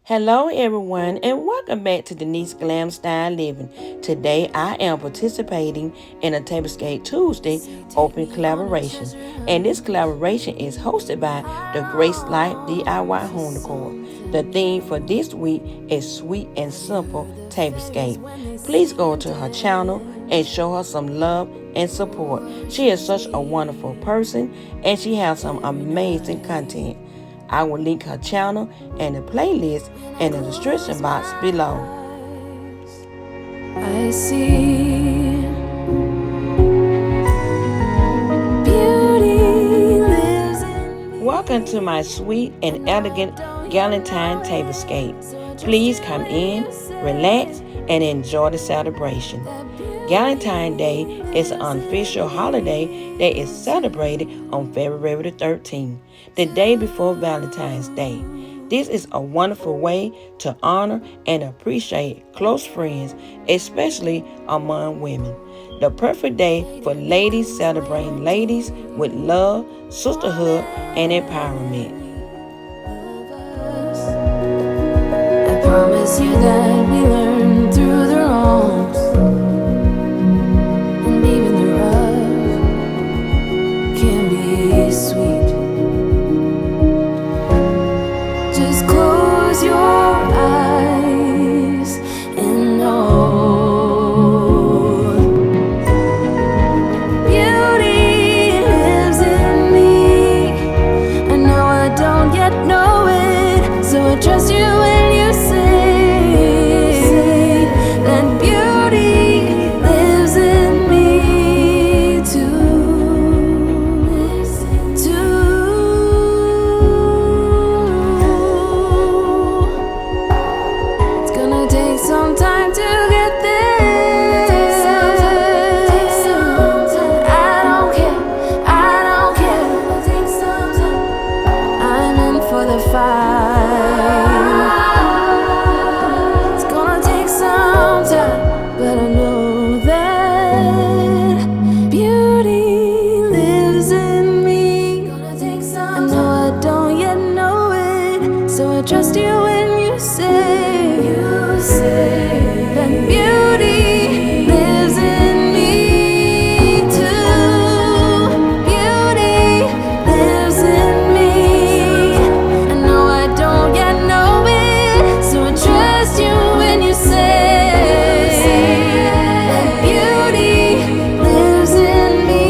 Hello everyone and welcome back to Denise Glam Style Living. Today I am participating in a Tablescape Tuesday open collaboration, and this collaboration is hosted by the Grace Life DIY Home Decor. The theme for this week is Sweet and Simple Tablescape. Please go to her channel and show her some love and support. She is such a wonderful person and she has some amazing content. I will link her channel and the playlist in the description box below. I see beauty lives in me. Welcome to my sweet and elegant Galentine tablescape. Please come in, relax, and enjoy the celebration. Galentine Day is an unofficial holiday that is celebrated on February the 13th, the day before Valentine's Day. This is a wonderful way to honor and appreciate close friends, especially among women. The perfect day for ladies celebrating ladies with love, sisterhood, and empowerment. I promise you that we learn through the wrongs. Sweet. Just close your eyes and know beauty lives in me. I know I don't yet know it, so I trust you when you say that beauty lives in me too. Some time to get there. I don't care. I'm in for the fight. It's gonna take some time, but I know that beauty lives in me. I know I don't yet know it, so I trust you when you say that beauty lives in me too. Beauty lives in me. I know I don't yet know it, so I trust you when you say that beauty lives in me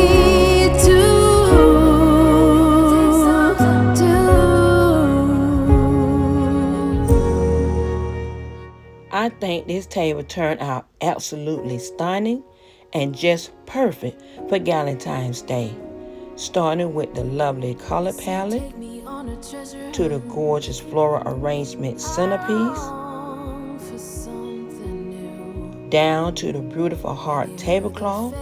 I think this table turned out absolutely stunning and just perfect for Galentine's Day. Starting with the lovely color palette, to the gorgeous floral arrangement centerpiece, down to the beautiful heart tablecloth,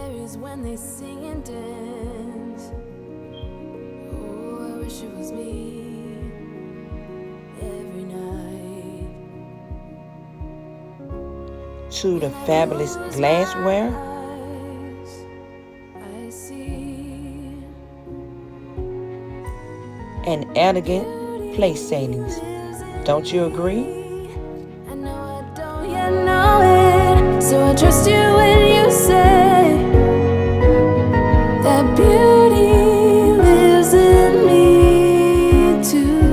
to the fabulous glassware, and elegant place settings. Don't you agree? I know I don't yet know it, so I trust you when you say that beauty lives in me too.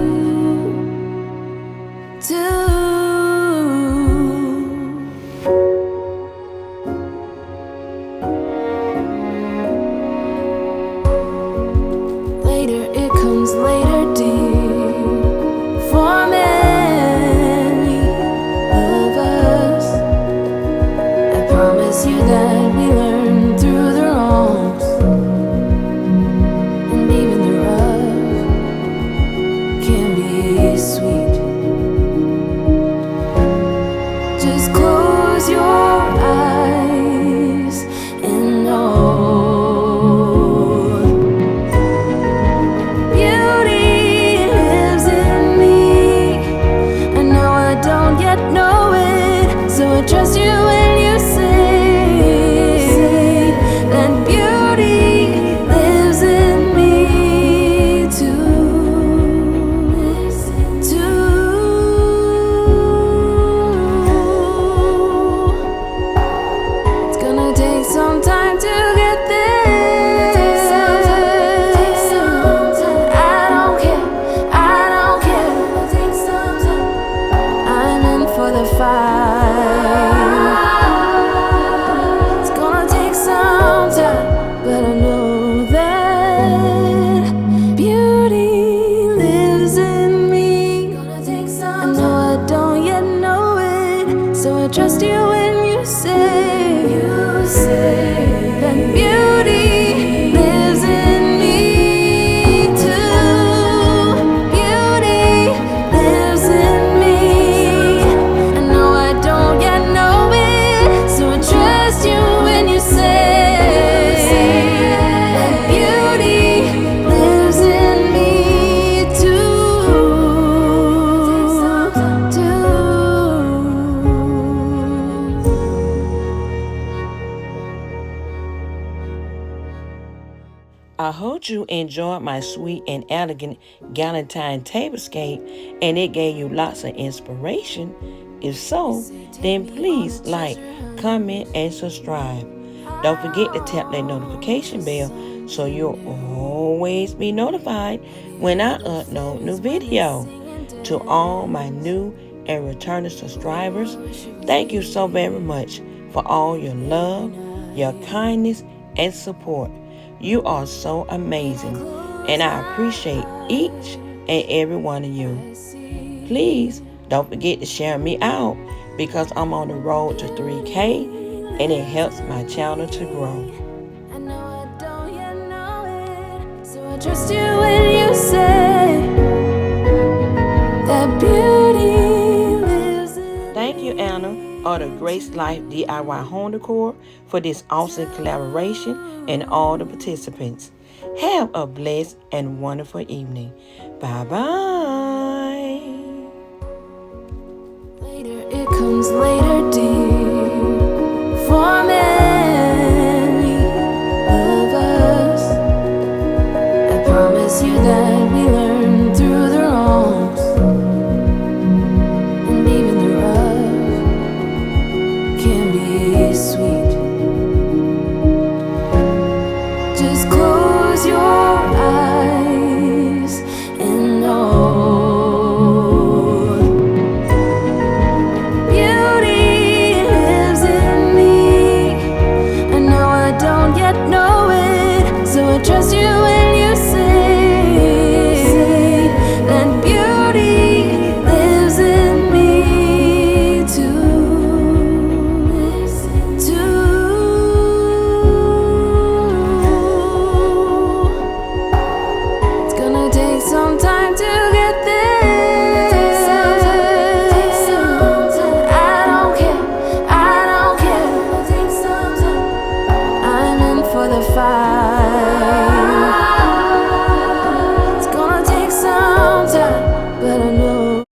Later, dear, for many of us. I promise you that we learn So I trust you when you say that beauty lives in me too. Beauty lives in me. I know I don't yet know it, so I trust you when you say that beauty lives in me too. I hope you enjoyed my sweet and elegant Galentine tablescape and it gave you lots of inspiration. If so, then please like, comment, and subscribe. Don't forget to tap that notification bell so you'll always be notified when I upload new video. To all my new and returning subscribers, thank you so very much for all your love, your kindness, and support. You are so amazing, and I appreciate each and every one of you. Please don't forget to share me out because I'm on the road to 3K and it helps my channel to grow. I know I don't yet know it, so I trust you when you say that beauty lives in Thank you, Anna, of the Grace Life DIY Home Decor, for this awesome collaboration and all the participants. Have a blessed and wonderful evening. Bye-bye. later, it comes later.